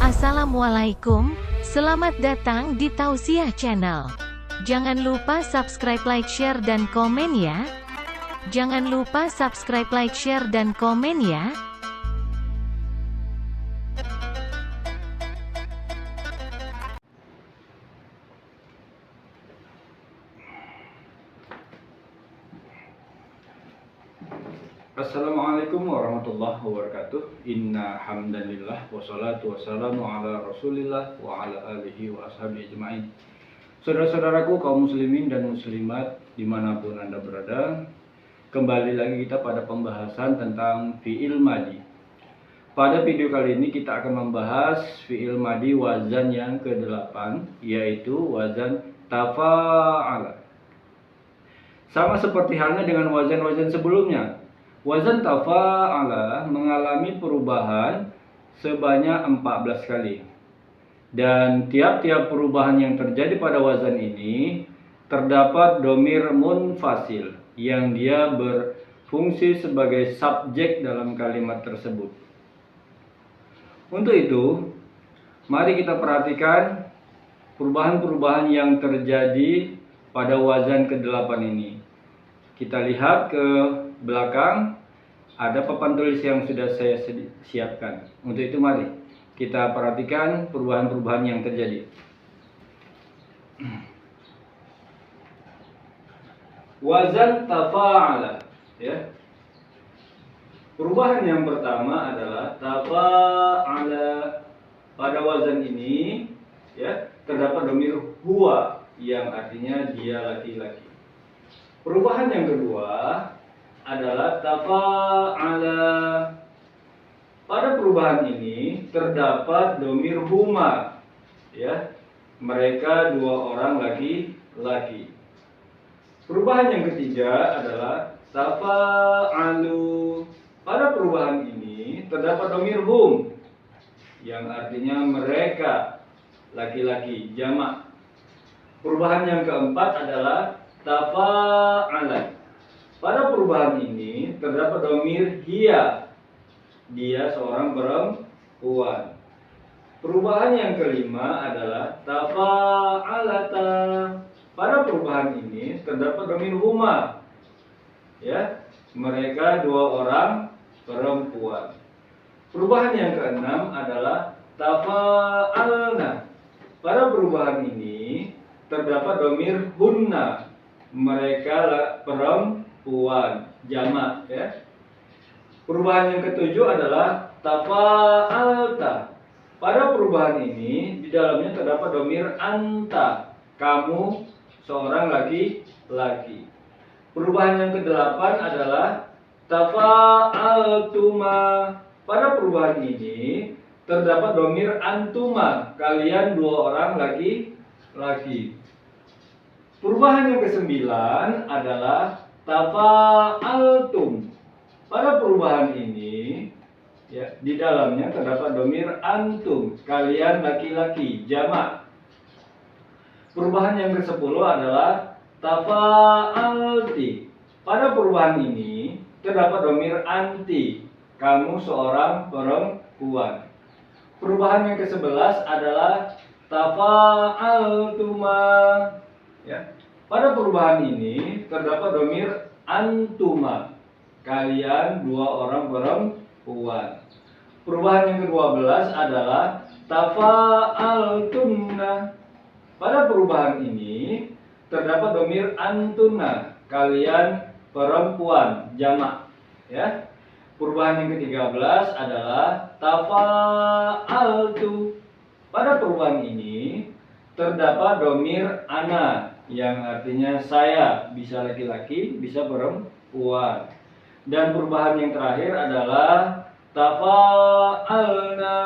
Assalamualaikum, selamat datang di Tausiah Channel. Jangan lupa subscribe, like, share, dan komen ya. Jangan lupa subscribe, like, share, dan komen ya. Assalamualaikum warahmatullahi wabarakatuh. Inna hamdanillah wassalatu wassalamu ala rasulillah wa ala alihi wa ashabihi ajma'in. Saudara-saudaraku kaum muslimin dan muslimat dimanapun anda berada, kembali lagi kita pada pembahasan tentang fi'il madi. Pada video kali ini kita akan membahas fi'il madi wazan yang ke-8, yaitu wazan tafa'ala. Sama seperti halnya dengan wazan-wazan sebelumnya, wazan tafa'ala mengalami perubahan sebanyak 14 kali. Dan tiap-tiap perubahan yang terjadi pada wazan ini terdapat domir munfasil yang dia berfungsi sebagai subjek dalam kalimat tersebut. Untuk itu, mari kita perhatikan perubahan-perubahan yang terjadi pada wazan ke-8 ini. Kita lihat ke belakang, ada papan tulis yang sudah saya siapkan. Untuk itu mari kita perhatikan perubahan-perubahan yang terjadi. Wazan tafa'ala, ya. Perubahan yang pertama adalah tafa'ala. Pada wazan ini, ya, terdapat domir huwa yang artinya dia laki-laki. Perubahan yang kedua adalah tafa'ala. Pada perubahan ini terdapat domir huma, ya, mereka dua orang laki-laki. Perubahan yang ketiga adalah tafa'alu. Pada perubahan ini terdapat domir hum yang artinya mereka laki-laki, jamak. Perubahan yang keempat adalah tafa'ala. Pada perubahan ini terdapat domir hiya, dia seorang perempuan. Perubahan yang kelima adalah tafa'alata. Pada perubahan ini terdapat domir huma, ya, mereka dua orang perempuan. Perubahan yang keenam adalah tafa'alna. Pada perubahan ini terdapat domir hunna, mereka perempuan, jamak, ya. Perubahan yang ketujuh adalah tafa'alta. Pada perubahan ini di dalamnya terdapat domir anta, kamu seorang laki-laki. Perubahan yang kedelapan adalah tafa'altuma. Pada perubahan ini terdapat domir antuma, kalian dua orang laki-laki. Perubahan yang kesembilan adalah tafa'altum. Pada perubahan ini, ya, di dalamnya terdapat domir antum, kalian laki-laki, jamak. Perubahan yang ke-10 adalah tafa'alti. Pada perubahan ini terdapat domir anti, kamu seorang perempuan. Perubahan yang ke-11 adalah tafa'altuma. Ya. Pada perubahan ini terdapat domir antuma, kalian dua orang perempuan. Perubahan yang ke-12 adalah tafa'altunna. Pada perubahan ini terdapat domir antuna, kalian perempuan, jamak, ya. Perubahan yang ke-13 adalah tafa'altu. Pada perubahan ini terdapat domir ana yang artinya saya, bisa laki-laki, bisa perempuan. Dan perubahan yang terakhir adalah tafa'alna.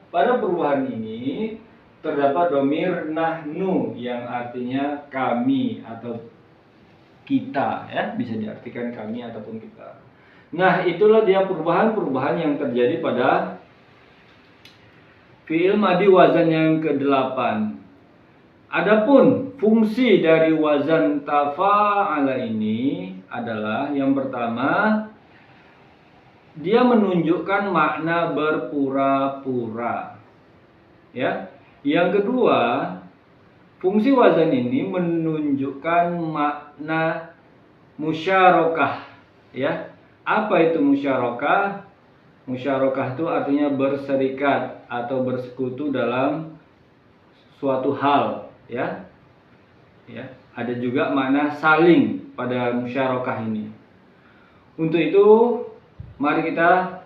Pada perubahan ini terdapat domir nahnu yang artinya kami atau kita, ya, bisa diartikan kami ataupun kita. Nah, itulah dia perubahan-perubahan yang terjadi pada fi'il madi wazan yang ke-8. Adapun fungsi dari wazan tafa'ala ini adalah yang pertama, dia menunjukkan makna berpura-pura. Ya. Yang kedua, fungsi wazan ini menunjukkan makna musyarakah. Ya. Apa itu musyarakah? Musyarakah itu artinya berserikat atau bersekutu dalam suatu hal, ya. Ya. Ada juga makna saling pada musyarakah ini. Untuk itu, mari kita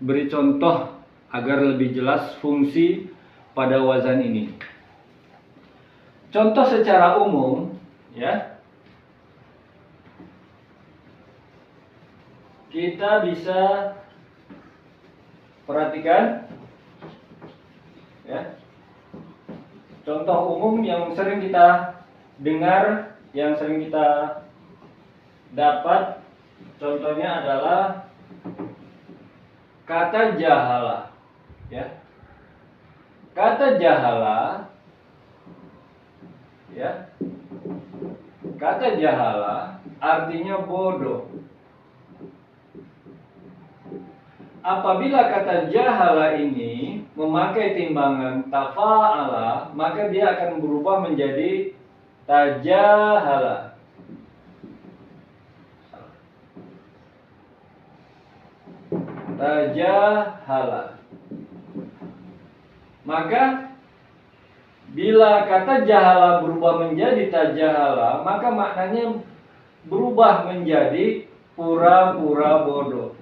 beri contoh agar lebih jelas fungsi pada wazan ini. Contoh secara umum, ya. Kita bisa perhatikan, ya. Contoh umum yang sering kita dengar, yang sering kita dapat, contohnya adalah kata jahala, ya. Kata jahala, ya. Kata jahala artinya bodoh. Apabila kata jahala ini memakai timbangan tafa'ala, maka dia akan berubah menjadi tajahala. Tajahala. Maka bila kata jahala berubah menjadi tajahala, maka maknanya berubah menjadi pura-pura bodoh.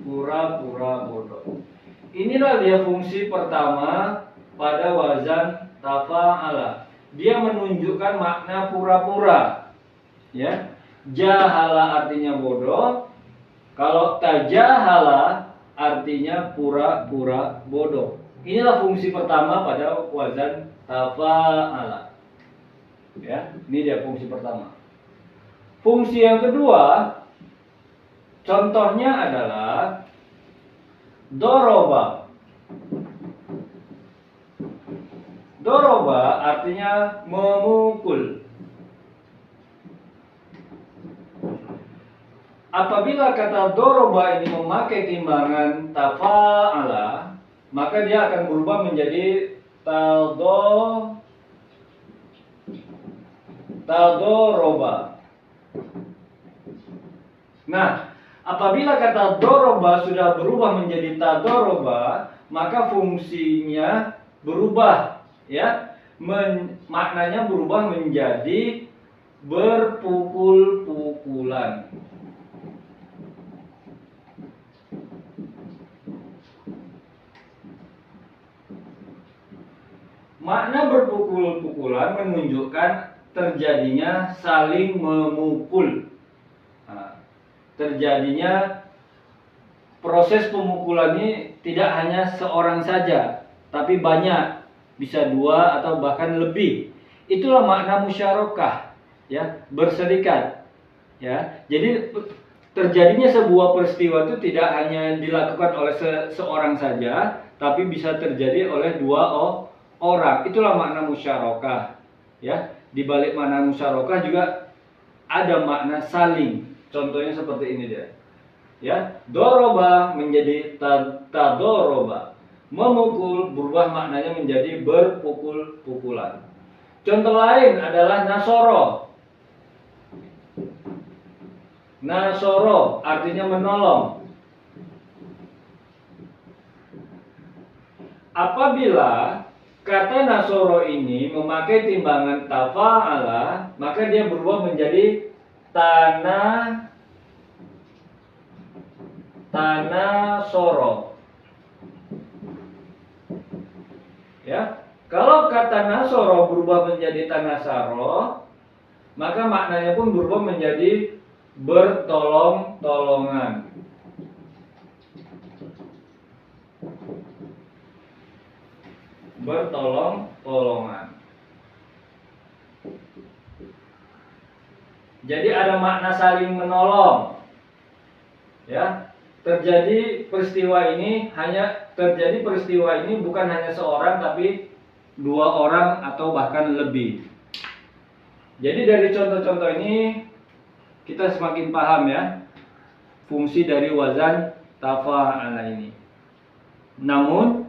Pura-pura bodoh. Inilah dia fungsi pertama pada wazan tafa'ala. Dia menunjukkan makna pura-pura. Ya. Jahala artinya bodoh. Kalau tajahala artinya pura-pura bodoh. Inilah fungsi pertama pada wazan tafa'ala. Ya, ini dia fungsi pertama. Fungsi yang kedua, contohnya adalah doroba. Doroba artinya memukul. Apabila kata doroba ini memakai timbangan tafa'ala, maka dia akan berubah menjadi tadoroba. Nah, apabila kata doroba sudah berubah menjadi tadoroba, maka fungsinya berubah, ya. Maknanya berubah menjadi berpukul-pukulan. Makna berpukul-pukulan menunjukkan terjadinya saling memukul. Nah, terjadinya proses pemukulan ini tidak hanya seorang saja, tapi banyak, bisa dua atau bahkan lebih. Itulah makna musyarakah, ya, berserikat. Ya, jadi terjadinya sebuah peristiwa itu tidak hanya dilakukan oleh seorang saja, tapi bisa terjadi oleh dua orang. Itulah makna musyarakah. Ya, di balik makna musyarakah juga ada makna saling. Contohnya seperti ini dia. Ya, doroba menjadi tadoroba. Memukul berubah maknanya menjadi berpukul-pukulan. Contoh lain adalah nasoro. Nasoro artinya menolong. Apabila kata nasoro ini memakai timbangan tafa'ala, maka dia berubah menjadi tanasoro. Ya, kalau kata nasoro berubah menjadi tanasaro, maka maknanya pun berubah menjadi bertolong-tolongan. Bertolong-tolongan. Jadi ada makna saling menolong. Ya, terjadi peristiwa ini bukan hanya seorang tapi dua orang atau bahkan lebih. Jadi dari contoh-contoh ini kita semakin paham, ya, fungsi dari wazan tafa'ala ini. Namun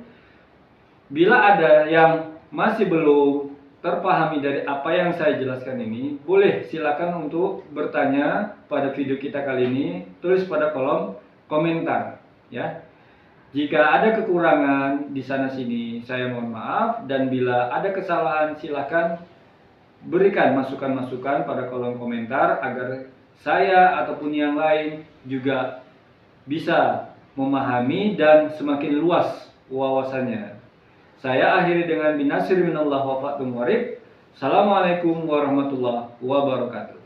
bila ada yang masih belum terpahami dari apa yang saya jelaskan ini, boleh silakan untuk bertanya pada video kita kali ini, tulis pada kolom komentar ya. Jika ada kekurangan di sana sini, saya mohon maaf, dan bila ada kesalahan silakan berikan masukan-masukan pada kolom komentar agar saya ataupun yang lain juga bisa memahami dan semakin luas wawasannya. Saya akhiri dengan binasir minallah wa fatum warib. Assalamualaikum warahmatullahi wabarakatuh.